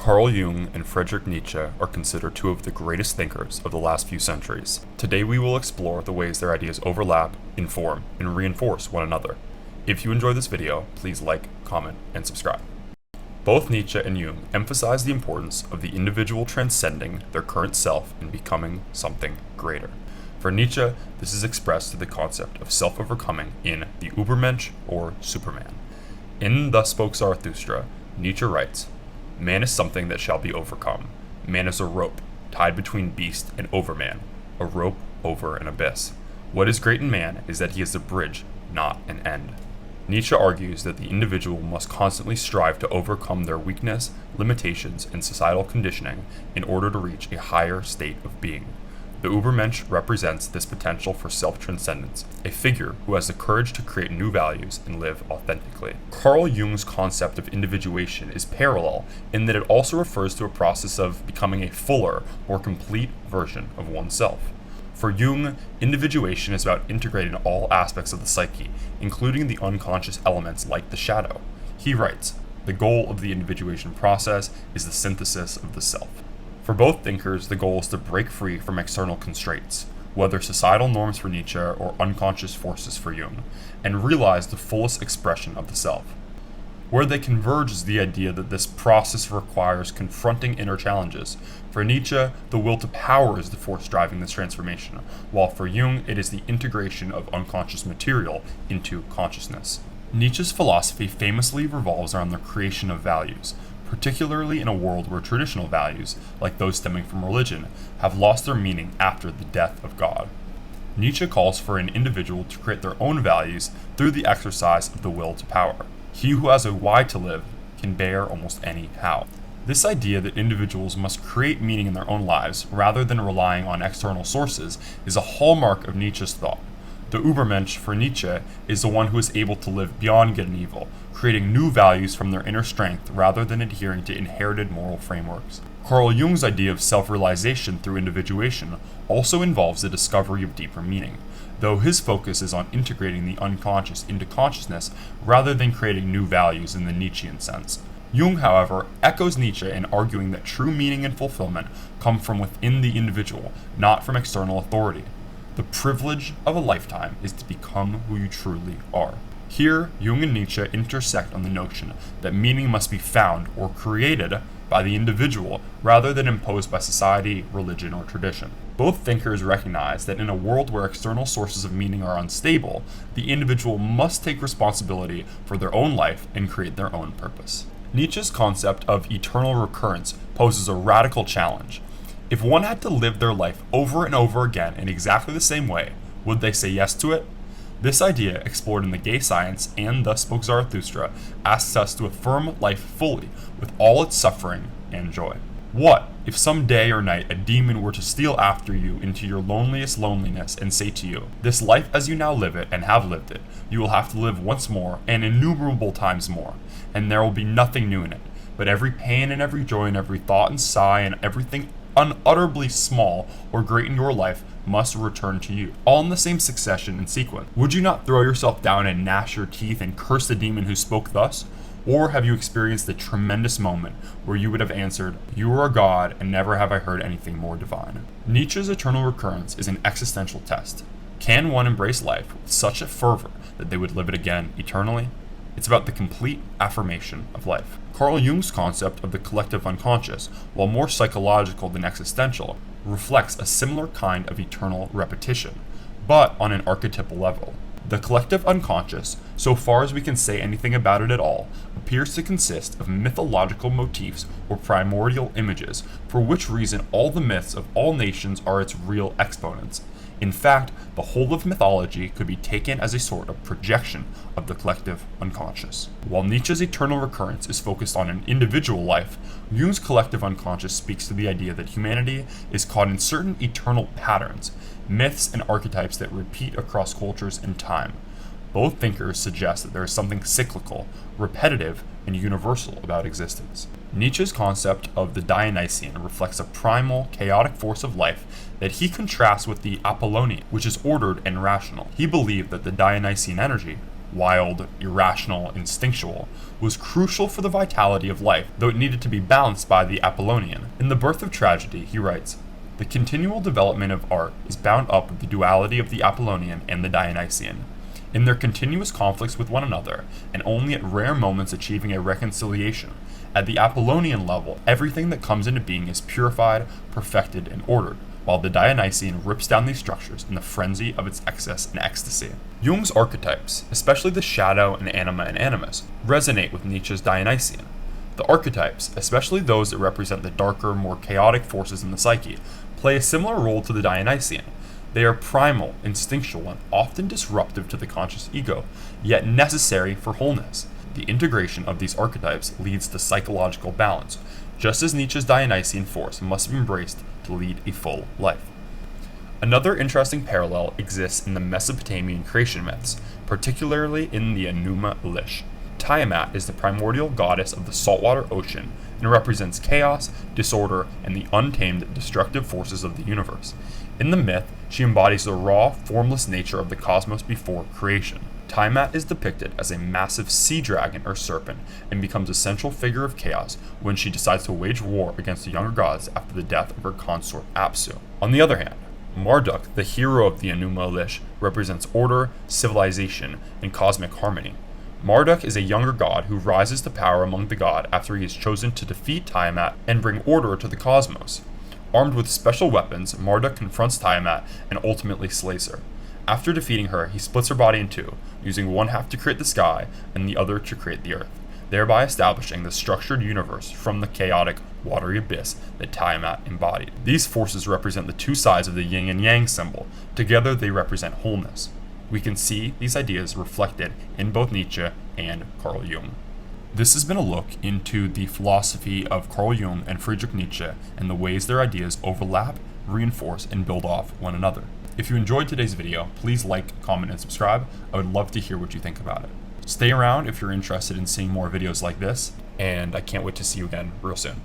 Carl Jung and Friedrich Nietzsche are considered two of the greatest thinkers of the last few centuries. Today we will explore the ways their ideas overlap, inform, and reinforce one another. If you enjoy this video, please like, comment, and subscribe. Both Nietzsche and Jung emphasize the importance of the individual transcending their current self and becoming something greater. For Nietzsche, this is expressed through the concept of self-overcoming in the Übermensch or Superman. In Thus Spoke Zarathustra, Nietzsche writes, "Man is something that shall be overcome. Man is a rope, tied between beast and overman, a rope over an abyss. What is great in man is that he is a bridge, not an end." Nietzsche argues that the individual must constantly strive to overcome their weakness, limitations, and societal conditioning in order to reach a higher state of being. The Übermensch represents this potential for self-transcendence, a figure who has the courage to create new values and live authentically. Carl Jung's concept of individuation is parallel in that it also refers to a process of becoming a fuller, more complete version of oneself. For Jung, individuation is about integrating all aspects of the psyche, including the unconscious elements like the shadow. He writes, "The goal of the individuation process is the synthesis of the self." For both thinkers, the goal is to break free from external constraints, whether societal norms for Nietzsche or unconscious forces for Jung, and realize the fullest expression of the self. Where they converge is the idea that this process requires confronting inner challenges. For Nietzsche, the will to power is the force driving this transformation, while for Jung, it is the integration of unconscious material into consciousness. Nietzsche's philosophy famously revolves around the creation of values, particularly in a world where traditional values, like those stemming from religion, have lost their meaning after the death of God. Nietzsche calls for an individual to create their own values through the exercise of the will to power. He who has a why to live can bear almost any how. This idea that individuals must create meaning in their own lives rather than relying on external sources is a hallmark of Nietzsche's thought. The Übermensch for Nietzsche is the one who is able to live beyond good and evil, creating new values from their inner strength rather than adhering to inherited moral frameworks. Carl Jung's idea of self-realization through individuation also involves the discovery of deeper meaning, though his focus is on integrating the unconscious into consciousness rather than creating new values in the Nietzschean sense. Jung, however, echoes Nietzsche in arguing that true meaning and fulfillment come from within the individual, not from external authority. The privilege of a lifetime is to become who you truly are. Here, Jung and Nietzsche intersect on the notion that meaning must be found or created by the individual rather than imposed by society, religion, or tradition. Both thinkers recognize that in a world where external sources of meaning are unstable, the individual must take responsibility for their own life and create their own purpose. Nietzsche's concept of eternal recurrence poses a radical challenge. If one had to live their life over and over again in exactly the same way, would they say yes to it? This idea, explored in the Gay Science and Thus Spoke Zarathustra, asks us to affirm life fully, with all its suffering and joy. What if some day or night a demon were to steal after you into your loneliest loneliness and say to you, "This life as you now live it and have lived it, you will have to live once more and innumerable times more, and there will be nothing new in it, but every pain and every joy and every thought and sigh and everything unutterably small or great in your life must return to you, all in the same succession and sequence." Would you not throw yourself down and gnash your teeth and curse the demon who spoke thus? Or have you experienced the tremendous moment where you would have answered, "You are a god, and never have I heard anything more divine"? Nietzsche's eternal recurrence is an existential test. Can one embrace life with such a fervor that they would live it again eternally? It's about the complete affirmation of life. Carl Jung's concept of the collective unconscious, while more psychological than existential, reflects a similar kind of eternal repetition, but on an archetypal level. The collective unconscious, so far as we can say anything about it at all, appears to consist of mythological motifs or primordial images, for which reason all the myths of all nations are its real exponents. In fact, the whole of mythology could be taken as a sort of projection of the collective unconscious. While Nietzsche's eternal recurrence is focused on an individual life, Jung's collective unconscious speaks to the idea that humanity is caught in certain eternal patterns, myths and archetypes that repeat across cultures and time. Both thinkers suggest that there is something cyclical, repetitive, and universal about existence. Nietzsche's concept of the Dionysian reflects a primal, chaotic force of life that he contrasts with the Apollonian, which is ordered and rational. He believed that the Dionysian energy wild, irrational, instinctual, was crucial for the vitality of life, though it needed to be balanced by the Apollonian. In The Birth of Tragedy, he writes, "The continual development of art is bound up with the duality of the Apollonian and the Dionysian. In their continuous conflicts with one another, and only at rare moments achieving a reconciliation, at the Apollonian level, everything that comes into being is purified, perfected, and ordered, while the Dionysian rips down these structures in the frenzy of its excess and ecstasy." Jung's archetypes, especially the shadow and anima and animus, resonate with Nietzsche's Dionysian. The archetypes, especially those that represent the darker, more chaotic forces in the psyche, play a similar role to the Dionysian. They are primal, instinctual, and often disruptive to the conscious ego, yet necessary for wholeness. The integration of these archetypes leads to psychological balance, just as Nietzsche's Dionysian force must be embraced to lead a full life. Another interesting parallel exists in the Mesopotamian creation myths, particularly in the Enuma Elish. Tiamat is the primordial goddess of the saltwater ocean and represents chaos, disorder, and the untamed, destructive forces of the universe. In the myth, she embodies the raw, formless nature of the cosmos before creation. Tiamat is depicted as a massive sea dragon or serpent and becomes a central figure of chaos when she decides to wage war against the younger gods after the death of her consort Apsu. On the other hand, Marduk, the hero of the Enuma Elish, represents order, civilization, and cosmic harmony. Marduk is a younger god who rises to power among the gods after he is chosen to defeat Tiamat and bring order to the cosmos. Armed with special weapons, Marduk confronts Tiamat and ultimately slays her. After defeating her, he splits her body in two, using one half to create the sky and the other to create the earth, thereby establishing the structured universe from the chaotic, watery abyss that Tiamat embodied. These forces represent the two sides of the yin and yang symbol. Together they represent wholeness. We can see these ideas reflected in both Nietzsche and Carl Jung. This has been a look into the philosophy of Carl Jung and Friedrich Nietzsche and the ways their ideas overlap, reinforce, and build off one another. If you enjoyed today's video, please like, comment, and subscribe. I would love to hear what you think about it. Stay around if you're interested in seeing more videos like this, and I can't wait to see you again real soon.